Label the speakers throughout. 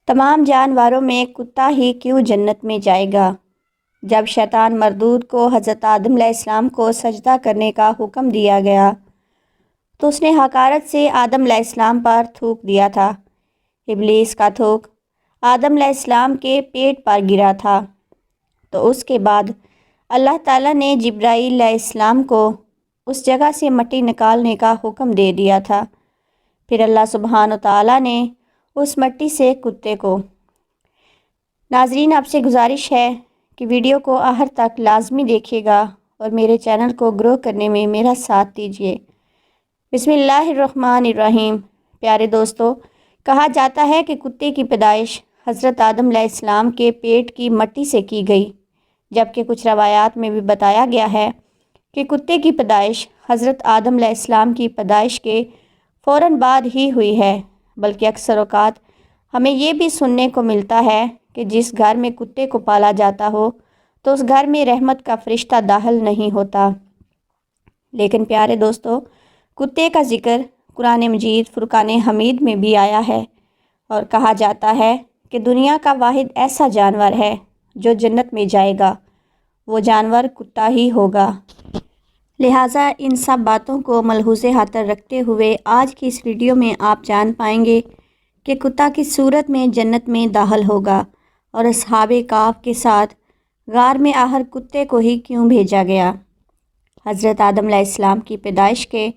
Speaker 1: تمام جانوروں میں کتا ہی کیوں جنت میں جائے گا؟ جب شیطان مردود کو حضرت آدم علیہ السلام کو سجدہ کرنے کا حکم دیا گیا تو اس نے حقارت سے آدم علیہ السلام پر تھوک دیا تھا۔ ابلیس کا تھوک آدم علیہ السلام کے پیٹ پر گرا تھا، تو اس کے بعد اللہ تعالیٰ نے جبرائیل علیہ السلام کو اس جگہ سے مٹی نکالنے کا حکم دے دیا تھا۔ پھر اللہ سبحانہ تعالیٰ نے اس مٹی سے کتے کو۔ ناظرین، آپ سے گزارش ہے کہ ویڈیو کو آخر تک لازمی دیکھیے گا اور میرے چینل کو گرو کرنے میں میرا ساتھ دیجیے۔ بسم اللہ الرحمن الرحیم۔ پیارے دوستو، کہا جاتا ہے کہ کتے کی پیدائش حضرت آدم علیہ السلام کے پیٹ کی مٹی سے کی گئی، جبکہ کچھ روایات میں بھی بتایا گیا ہے کہ کتے کی پیدائش حضرت آدم علیہ السلام کی پیدائش کے فوراً بعد ہی ہوئی ہے، بلکہ اکثر اوقات ہمیں یہ بھی سننے کو ملتا ہے کہ جس گھر میں کتے کو پالا جاتا ہو تو اس گھر میں رحمت کا فرشتہ داخل نہیں ہوتا۔ لیکن پیارے دوستو، کتے کا ذکر قرآن مجید فرقان حمید میں بھی آیا ہے اور کہا جاتا ہے کہ دنیا کا واحد ایسا جانور ہے جو جنت میں جائے گا، وہ جانور کتا ہی ہوگا۔ لہٰذا ان سب باتوں کو ملحوظ خاطر رکھتے ہوئے آج کی اس ویڈیو میں آپ جان پائیں گے کہ کتا کس صورت میں جنت میں داخل ہوگا اور اصحاب کہف کے ساتھ غار میں آخر کتے کو ہی کیوں بھیجا گیا۔ حضرت آدم علیہ السلام کی پیدائش کے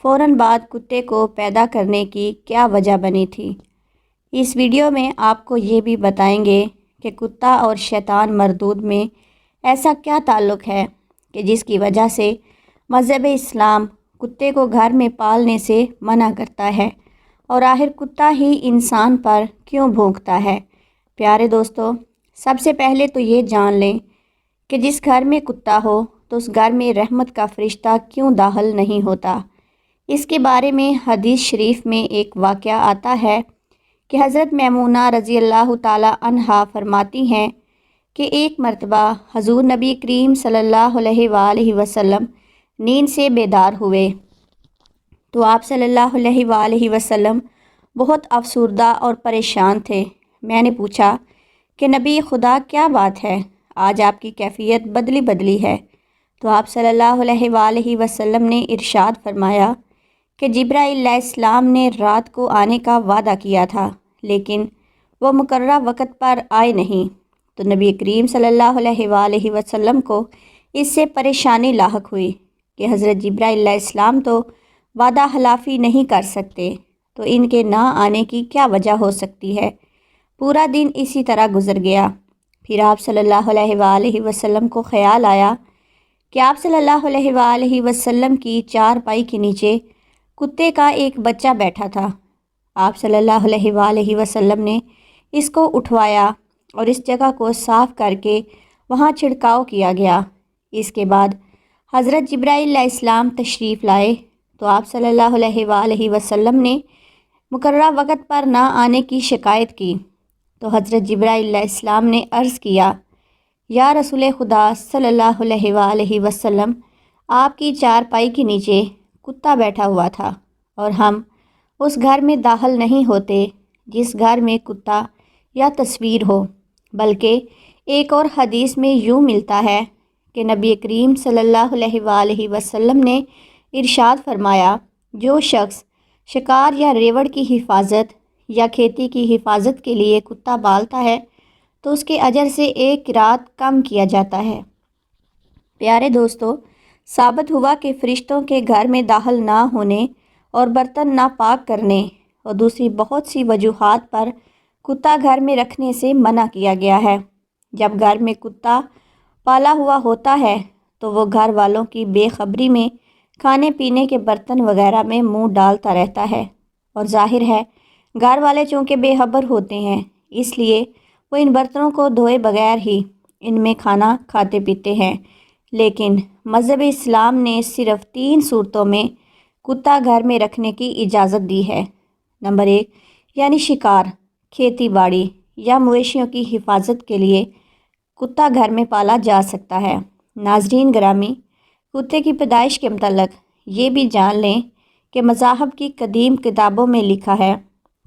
Speaker 1: فوراً بعد کتے کو پیدا کرنے کی کیا وجہ بنی تھی؟ اس ویڈیو میں آپ کو یہ بھی بتائیں گے کہ کتا اور شیطان مردود میں ایسا کیا تعلق ہے کہ جس کی وجہ سے مذہب اسلام کتے کو گھر میں پالنے سے منع کرتا ہے، اور آخر کتا ہی انسان پر کیوں بھونکتا ہے۔ پیارے دوستو، سب سے پہلے تو یہ جان لیں کہ جس گھر میں کتا ہو تو اس گھر میں رحمت کا فرشتہ کیوں داخل نہیں ہوتا۔ اس کے بارے میں حدیث شریف میں ایک واقعہ آتا ہے کہ حضرت میمونہ رضی اللہ تعالی عنہا فرماتی ہیں کہ ایک مرتبہ حضور نبی کریم صلی اللہ علیہ وآلہ وسلم نیند سے بیدار ہوئے تو آپ صلی اللہ علیہ وآلہ وسلم بہت افسردہ اور پریشان تھے۔ میں نے پوچھا کہ نبی خدا، کیا بات ہے؟ آج آپ کی کیفیت بدلی ہے۔ تو آپ صلی اللہ علیہ وآلہ وسلم نے ارشاد فرمایا کہ جبرائیل علیہ السلام نے رات کو آنے کا وعدہ کیا تھا، لیکن وہ مقررہ وقت پر آئے نہیں۔ تو نبی کریم صلی اللہ علیہ وآلہ وسلم کو اس سے پریشانی لاحق ہوئی کہ حضرت جبرائیل علیہ السلام تو وعدہ خلافی نہیں کر سکتے، تو ان کے نہ آنے کی کیا وجہ ہو سکتی ہے؟ پورا دن اسی طرح گزر گیا۔ پھر آپ صلی اللہ علیہ وآلہ وسلم کو خیال آیا کہ آپ صلی اللہ علیہ وآلہ وسلم کی چارپائی کے نیچے کتے کا ایک بچہ بیٹھا تھا۔ آپ صلی اللہ علیہ وآلہ وسلم نے اس کو اٹھوایا اور اس جگہ کو صاف کر کے وہاں چھڑکاؤ کیا گیا۔ اس کے بعد حضرت جبرائیل علیہ السلام تشریف لائے تو آپ صلی اللہ علیہ وآلہ وسلم نے مقررہ وقت پر نہ آنے کی شکایت کی۔ تو حضرت جبرائیل علیہ السلام نے عرض کیا، یا رسول خدا صلی اللہ علیہ وآلہ وسلم، آپ کی چارپائی کے نیچے کتا بیٹھا ہوا تھا اور ہم اس گھر میں داخل نہیں ہوتے جس گھر میں کتا یا تصویر ہو، بلکہ ایک اور حدیث میں یوں ملتا ہے کہ نبی کریم صلی اللہ علیہ وآلہ وسلم نے ارشاد فرمایا، جو شخص شکار یا ریوڑ کی حفاظت یا کھیتی کی حفاظت کے لیے کتا پالتا ہے تو اس کے اجر سے ایک رات کم کیا جاتا ہے۔ پیارے دوستو، ثابت ہوا کہ فرشتوں کے گھر میں داخل نہ ہونے اور برتن ناپاک کرنے اور دوسری بہت سی وجوہات پر کتا گھر میں رکھنے سے منع کیا گیا ہے۔ جب گھر میں کتا پالا ہوا ہوتا ہے تو وہ گھر والوں کی بے خبری میں کھانے پینے کے برتن وغیرہ میں منہ ڈالتا رہتا ہے، اور ظاہر ہے گھر والے چونکہ بے خبر ہوتے ہیں، اس لیے وہ ان برتنوں کو دھوئے بغیر ہی ان میں کھانا کھاتے پیتے ہیں۔ لیکن مذہب اسلام نے صرف 3 صورتوں میں کتا گھر میں رکھنے کی اجازت دی ہے۔ نمبر 1، یعنی شکار، کھیتی باڑی یا مویشیوں کی حفاظت کے لیے کتا گھر میں پالا جا سکتا ہے۔ ناظرین گرامی، کتے کی پیدائش کے متعلق یہ بھی جان لیں کہ مذاہب کی قدیم کتابوں میں لکھا ہے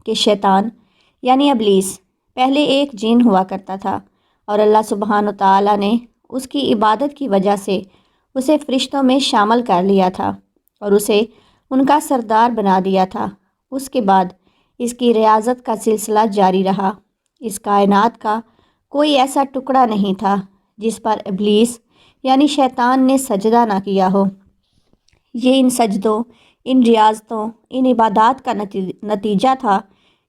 Speaker 1: کہ شیطان یعنی ابلیس پہلے ایک جن ہوا کرتا تھا اور اللہ سبحانہ تعالیٰ نے اس کی عبادت کی وجہ سے اسے فرشتوں میں شامل کر لیا تھا اور اسے ان کا سردار بنا دیا تھا۔ اس کے بعد اس کی ریاضت کا سلسلہ جاری رہا۔ اس کائنات کا کوئی ایسا ٹکڑا نہیں تھا جس پر ابلیس یعنی شیطان نے سجدہ نہ کیا ہو۔ یہ ان سجدوں، ان ریاضتوں، ان عبادات کا نتیجہ تھا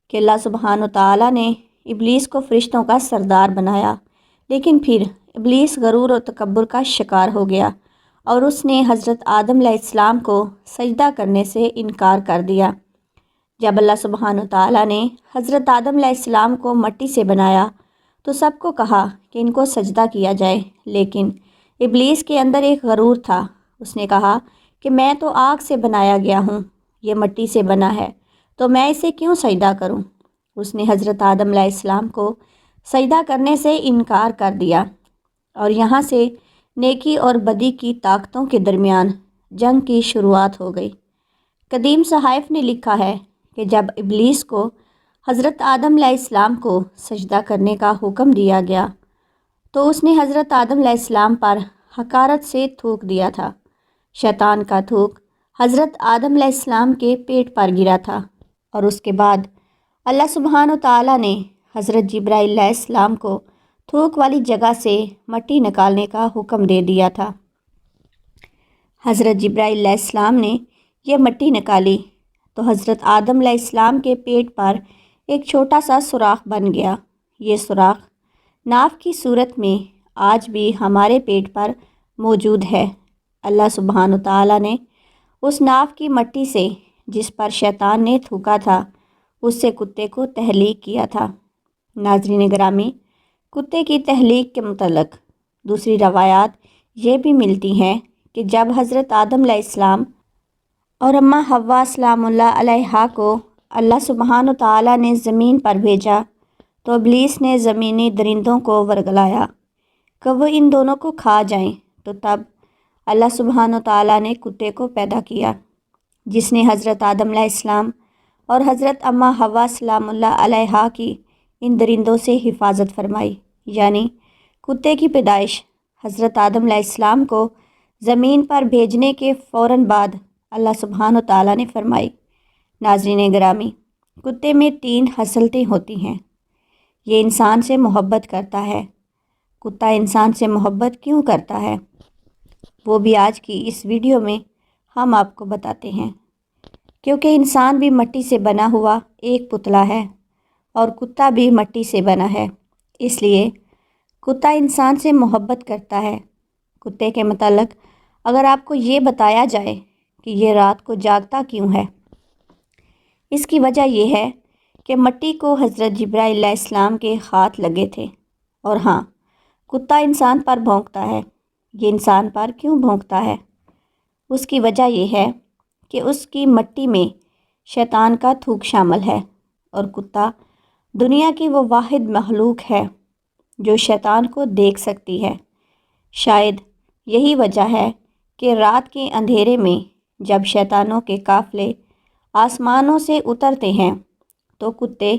Speaker 1: کہ اللہ سبحانہ تعالیٰ نے ابلیس کو فرشتوں کا سردار بنایا، لیکن پھر ابلیس غرور و تکبر کا شکار ہو گیا اور اس نے حضرت آدم علیہ السلام کو سجدہ کرنے سے انکار کر دیا۔ جب اللہ سبحانہ تعالیٰ نے حضرت آدم علیہ السلام کو مٹی سے بنایا تو سب کو کہا کہ ان کو سجدہ کیا جائے، لیکن ابلیس کے اندر ایک غرور تھا۔ اس نے کہا کہ میں تو آگ سے بنایا گیا ہوں، یہ مٹی سے بنا ہے، تو میں اسے کیوں سجدہ کروں؟ اس نے حضرت آدم علیہ السلام کو سجدہ کرنے سے انکار کر دیا اور یہاں سے نیکی اور بدی کی طاقتوں کے درمیان جنگ کی شروعات ہو گئی۔ قدیم صحائف نے لکھا ہے کہ جب ابلیس کو حضرت آدم علیہ السلام کو سجدہ کرنے کا حکم دیا گیا تو اس نے حضرت آدم علیہ السلام پر حقارت سے تھوک دیا تھا۔ شیطان کا تھوک حضرت آدم علیہ السلام کے پیٹ پر گرا تھا اور اس کے بعد اللہ سبحانہ تعالیٰ نے حضرت جبرائیل علیہ السلام کو تھوک والی جگہ سے مٹی نکالنے کا حکم دے دیا تھا۔ حضرت جبرائیل علیہ السلام نے یہ مٹی نکالی تو حضرت آدم علیہ السلام کے پیٹ پر ایک چھوٹا سا سوراخ بن گیا۔ یہ سوراخ ناف کی صورت میں آج بھی ہمارے پیٹ پر موجود ہے۔ اللہ سبحانہ تعالیٰ نے اس ناف کی مٹی سے جس پر شیطان نے تھوکا تھا اس سے کتے کو تخلیق کیا تھا۔ ناظرین گرامی، کتے کی تخلیق کے متعلق دوسری روایات یہ بھی ملتی ہیں کہ جب حضرت آدم علیہ السلام اور اماں حوا سلام اللہ علیہا کو اللہ سبحانہ تعالیٰ نے زمین پر بھیجا تو ابلیس نے زمینی درندوں کو ورگلایا کہ وہ ان دونوں کو کھا جائیں، تو تب اللہ سبحانہ تعالیٰ نے کتے کو پیدا کیا جس نے حضرت آدم علیہ السلام اور حضرت اماں حوا سلام اللہ علیہا کی ان درندوں سے حفاظت فرمائی، یعنی کتے کی پیدائش حضرت آدم علیہ السلام کو زمین پر بھیجنے کے فوراً بعد اللہ سبحانہ تعالیٰ نے فرمائی۔ ناظرین گرامی، کتے میں 3 خصلتیں ہوتی ہیں۔ یہ انسان سے محبت کرتا ہے۔ کتا انسان سے محبت کیوں کرتا ہے وہ بھی آج کی اس ویڈیو میں ہم آپ کو بتاتے ہیں، کیونکہ انسان بھی مٹی سے بنا ہوا ایک پتلا ہے اور کتا بھی مٹی سے بنا ہے، اس لیے کتا انسان سے محبت کرتا ہے۔ کتے کے متعلق اگر آپ کو یہ بتایا جائے کہ یہ رات کو جاگتا کیوں ہے، اس کی وجہ یہ ہے کہ مٹی کو حضرت جبرائیل علیہ السلام کے ہاتھ لگے تھے۔ اور ہاں، کتا انسان پر بھونکتا ہے۔ یہ انسان پر کیوں بھونکتا ہے؟ اس کی وجہ یہ ہے کہ اس کی مٹی میں شیطان کا تھوک شامل ہے اور کتا دنیا کی وہ واحد مخلوق ہے جو شیطان کو دیکھ سکتی ہے۔ شاید یہی وجہ ہے کہ رات کے اندھیرے میں جب شیطانوں کے قافلے آسمانوں سے اترتے ہیں تو کتے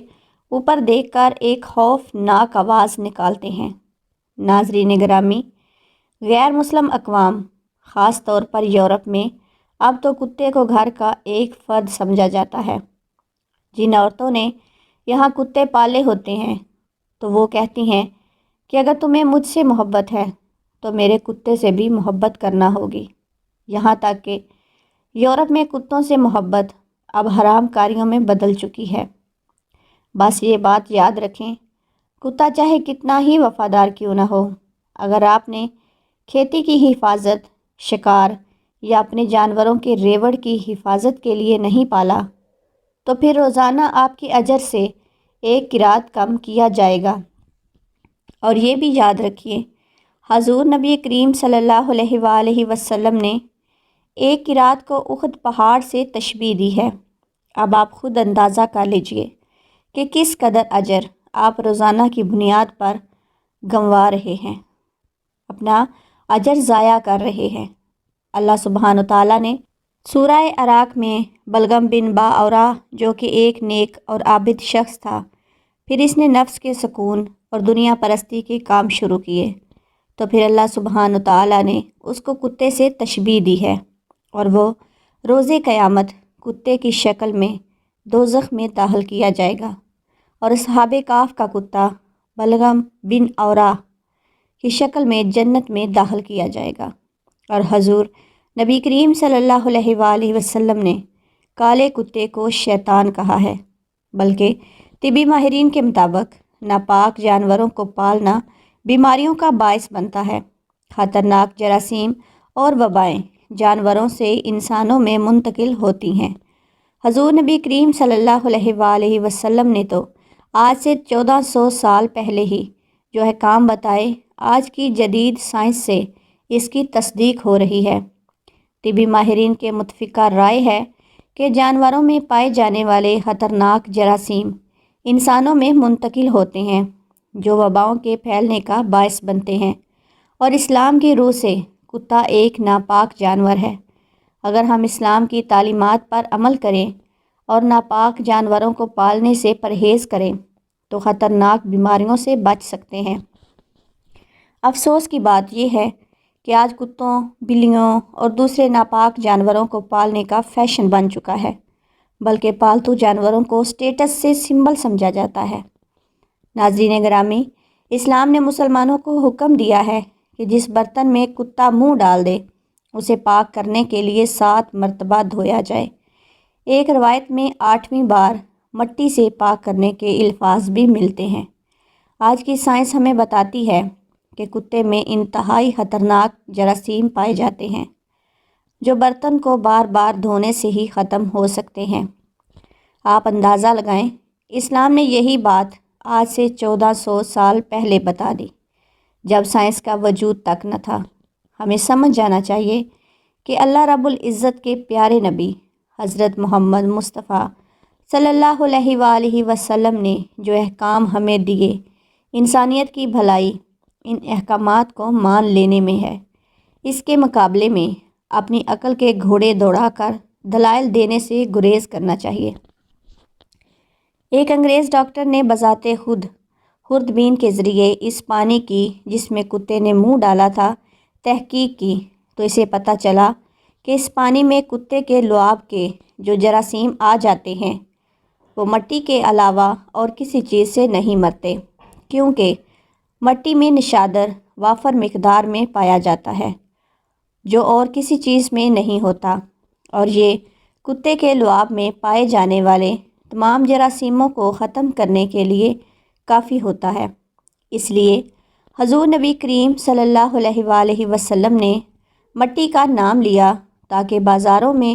Speaker 1: اوپر دیکھ کر ایک خوفناک آواز نکالتے ہیں۔ ناظرین گرامی، غیر مسلم اقوام خاص طور پر یورپ میں اب تو کتے کو گھر کا ایک فرد سمجھا جاتا ہے۔ جن عورتوں نے یہاں کتے پالے ہوتے ہیں تو وہ کہتی ہیں کہ اگر تمہیں مجھ سے محبت ہے تو میرے کتے سے بھی محبت کرنا ہوگی۔ یہاں تک کہ یورپ میں کتوں سے محبت اب حرام کاریوں میں بدل چکی ہے۔ بس یہ بات یاد رکھیں، کتا چاہے کتنا ہی وفادار کیوں نہ ہو، اگر آپ نے کھیتی کی حفاظت، شکار یا اپنے جانوروں کے ریوڑ کی حفاظت کے لیے نہیں پالا تو پھر روزانہ آپ کی اجر سے 1 قیراط کم کیا جائے گا۔ اور یہ بھی یاد رکھیے، حضور نبی کریم صلی اللہ علیہ وآلہ وسلم نے 1 قیراط کو احد پہاڑ سے تشبیہ دی ہے۔ اب آپ خود اندازہ کر لیجئے کہ کس قدر اجر آپ روزانہ کی بنیاد پر گنوا رہے ہیں، اپنا اجر ضائع کر رہے ہیں۔ اللہ سبحانہ تعالیٰ نے سورہ اراک میں بلغم بن باورہ جو کہ ایک نیک اور عابد شخص تھا، پھر اس نے نفس کے سکون اور دنیا پرستی کے کام شروع کیے، تو پھر اللہ سبحانہ تعالیٰ نے اس کو کتے سے تشبیہ دی ہے، اور وہ روز قیامت کتے کی شکل میں دوزخ میں داخل کیا جائے گا، اور اصحاب کہف کا کتا بلغم بن اورا کی شکل میں جنت میں داخل کیا جائے گا۔ اور حضور نبی کریم صلی اللہ علیہ وآلہ وسلم نے کالے کتے کو شیطان کہا ہے، بلکہ طبی ماہرین کے مطابق ناپاک جانوروں کو پالنا بیماریوں کا باعث بنتا ہے۔ خطرناک جراثیم اور وبائیں جانوروں سے انسانوں میں منتقل ہوتی ہیں۔ حضور نبی کریم صلی اللہ علیہ وآلہ وسلم نے تو آج سے 1400 سال پہلے ہی جو احکام بتائے، آج کی جدید سائنس سے اس کی تصدیق ہو رہی ہے۔ طبی ماہرین کے متفقہ رائے ہے کہ جانوروں میں پائے جانے والے خطرناک جراثیم انسانوں میں منتقل ہوتے ہیں، جو وباؤں کے پھیلنے کا باعث بنتے ہیں، اور اسلام کی روح سے کتا ایک ناپاک جانور ہے۔ اگر ہم اسلام کی تعلیمات پر عمل کریں اور ناپاک جانوروں کو پالنے سے پرہیز کریں تو خطرناک بیماریوں سے بچ سکتے ہیں۔ افسوس کی بات یہ ہے کہ آج کتوں، بلیوں اور دوسرے ناپاک جانوروں کو پالنے کا فیشن بن چکا ہے، بلکہ پالتو جانوروں کو اسٹیٹس سے سمبل سمجھا جاتا ہے۔ ناظرین گرامی، اسلام نے مسلمانوں کو حکم دیا ہے کہ جس برتن میں کتا منہ ڈال دے اسے پاک کرنے کے لیے 7 مرتبہ دھویا جائے۔ ایک روایت میں 8ویں بار مٹی سے پاک کرنے کے الفاظ بھی ملتے ہیں۔ آج کی سائنس ہمیں بتاتی ہے کہ کتے میں انتہائی خطرناک جراثیم پائے جاتے ہیں، جو برتن کو بار بار دھونے سے ہی ختم ہو سکتے ہیں۔ آپ اندازہ لگائیں، اسلام نے یہی بات آج سے 1400 سال پہلے بتا دی، جب سائنس کا وجود تک نہ تھا۔ ہمیں سمجھ جانا چاہیے کہ اللہ رب العزت کے پیارے نبی حضرت محمد مصطفیٰ صلی اللہ علیہ وآلہ وسلم نے جو احکام ہمیں دیے، انسانیت کی بھلائی ان احکامات کو مان لینے میں ہے۔ اس کے مقابلے میں اپنی عقل کے گھوڑے دوڑا کر دلائل دینے سے گریز کرنا چاہیے۔ ایک انگریز ڈاکٹر نے بذات خود خوردبین کے ذریعے اس پانی کی جس میں کتے نے منہ ڈالا تھا تحقیق کی، تو اسے پتہ چلا کہ اس پانی میں کتے کے لعاب کے جو جراثیم آ جاتے ہیں وہ مٹی کے علاوہ اور کسی چیز سے نہیں مرتے، کیونکہ مٹی میں نشادر وافر مقدار میں پایا جاتا ہے جو اور کسی چیز میں نہیں ہوتا، اور یہ کتے کے لعاب میں پائے جانے والے تمام جراثیموں کو ختم کرنے کے لیے کافی ہوتا ہے۔ اس لیے حضور نبی کریم صلی اللہ علیہ وآلہ وسلم نے مٹی کا نام لیا تاکہ بازاروں میں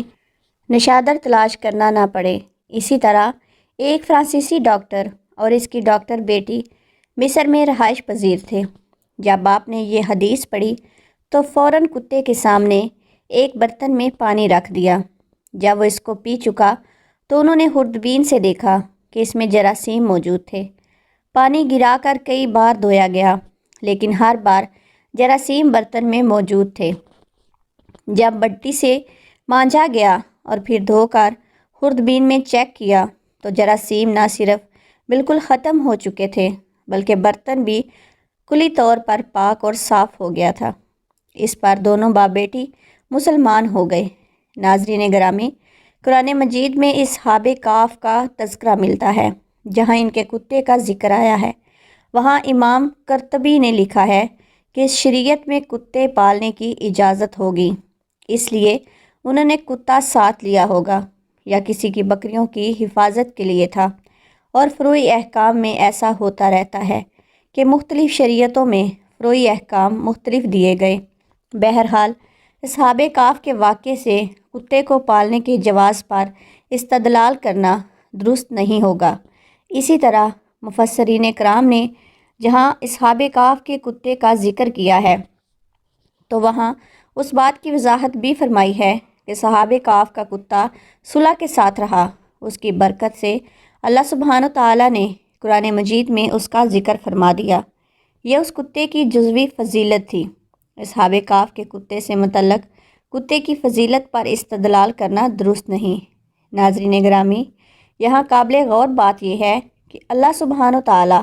Speaker 1: نشادر تلاش کرنا نہ پڑے۔ اسی طرح ایک فرانسیسی ڈاکٹر اور اس کی ڈاکٹر بیٹی مصر میں رہائش پذیر تھے۔ جب آپ نے یہ حدیث پڑھی تو فوراً کتے کے سامنے ایک برتن میں پانی رکھ دیا۔ جب وہ اس کو پی چکا تو انہوں نے خوردبین سے دیکھا کہ اس میں جراثیم موجود تھے۔ پانی گرا کر کئی بار دھویا گیا، لیکن ہر بار جراثیم برتن میں موجود تھے۔ جب مٹی سے مانجا گیا اور پھر دھو کر خوردبین میں چیک کیا تو جراثیم نہ صرف بالکل ختم ہو چکے تھے بلکہ برتن بھی کلی طور پر پاک اور صاف ہو گیا تھا۔ اس پر دونوں باپ بیٹی مسلمان ہو گئے۔ ناظرین گرامی، قرآن مجید میں اصحاب کہف کا تذکرہ ملتا ہے۔ جہاں ان کے کتے کا ذکر آیا ہے وہاں امام قرطبی نے لکھا ہے کہ اس شریعت میں کتے پالنے کی اجازت ہوگی، اس لیے انہوں نے کتا ساتھ لیا ہوگا یا کسی کی بکریوں کی حفاظت کے لیے تھا۔ اور فروعی احکام میں ایسا ہوتا رہتا ہے کہ مختلف شریعتوں میں فروعی احکام مختلف دیے گئے۔ بہرحال اصحاب کہف کے واقعے سے کتے کو پالنے کے جواز پر استدلال کرنا درست نہیں ہوگا۔ اسی طرح مفسرین کرام نے جہاں اصحاب کہف کے کتے کا ذکر کیا ہے تو وہاں اس بات کی وضاحت بھی فرمائی ہے کہ اصحاب کہف کا کتا صلح کے ساتھ رہا۔ اس کی برکت سے اللہ سبحانہ تعالیٰ نے قرآن مجید میں اس کا ذکر فرما دیا۔ یہ اس کتے کی جزوی فضیلت تھی۔ اصحاب کہف کے کتے سے متعلق کتے کی فضیلت پر استدلال کرنا درست نہیں۔ ناظرین گرامی، یہاں قابل غور بات یہ ہے کہ کہ اللہ سبحانہ تعالیٰ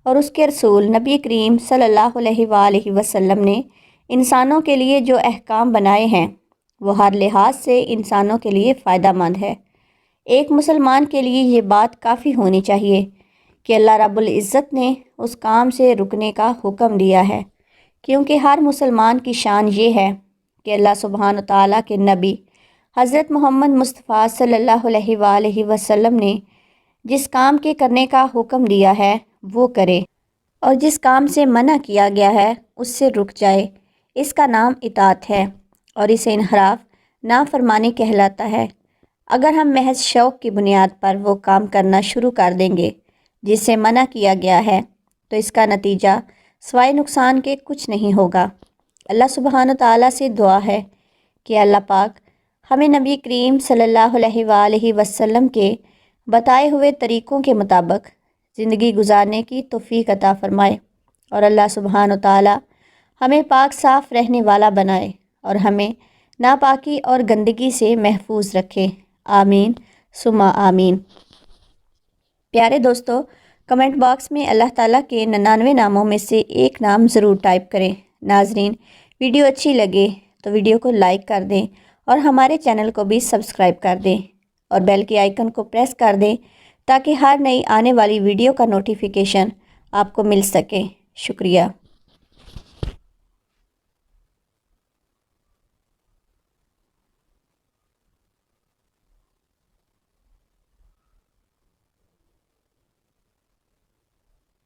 Speaker 1: اور اس کے رسول نبی کریم صلی اللہ علیہ وآلہ وسلم نے انسانوں کے لیے جو احکام بنائے ہیں وہ ہر لحاظ سے انسانوں کے لیے فائدہ مند ہے۔ ایک مسلمان کے لیے یہ بات کافی ہونی چاہیے کہ اللہ رب العزت نے اس کام سے رکنے کا حکم دیا ہے، کیونکہ ہر مسلمان کی شان یہ ہے کہ اللہ سبحانہ تعالیٰ کے نبی حضرت محمد مصطفیٰ صلی اللہ علیہ وآلہ وسلم نے جس کام کے کرنے کا حکم دیا ہے وہ کرے، اور جس کام سے منع کیا گیا ہے اس سے رک جائے۔ اس کا نام اطاعت ہے اور اسے انحراف نافرمانی کہلاتا ہے۔ اگر ہم محض شوق کی بنیاد پر وہ کام کرنا شروع کر دیں گے جس سے منع کیا گیا ہے تو اس کا نتیجہ سوائے نقصان کے کچھ نہیں ہوگا۔ اللہ سبحانہ تعالیٰ سے دعا ہے کہ اللہ پاک ہمیں نبی کریم صلی اللہ علیہ وآلہ وسلم کے بتائے ہوئے طریقوں کے مطابق زندگی گزارنے کی توفیق عطا فرمائے، اور اللہ سبحانہ تعالیٰ ہمیں پاک صاف رہنے والا بنائے اور ہمیں ناپاکی اور گندگی سے محفوظ رکھے۔ آمین ثم آمین۔ پیارے دوستو، کمنٹ باکس میں اللہ تعالیٰ کے 99 ناموں میں سے ایک نام ضرور ٹائپ کریں۔ ناظرین، ویڈیو اچھی لگے تو ویڈیو کو لائک کر دیں اور ہمارے چینل کو بھی سبسکرائب کر دیں اور بیل کے آئیکن کو پریس کر دیں تاکہ ہر نئی آنے والی ویڈیو کا نوٹیفیکیشن آپ کو مل سکے۔ شکریہ۔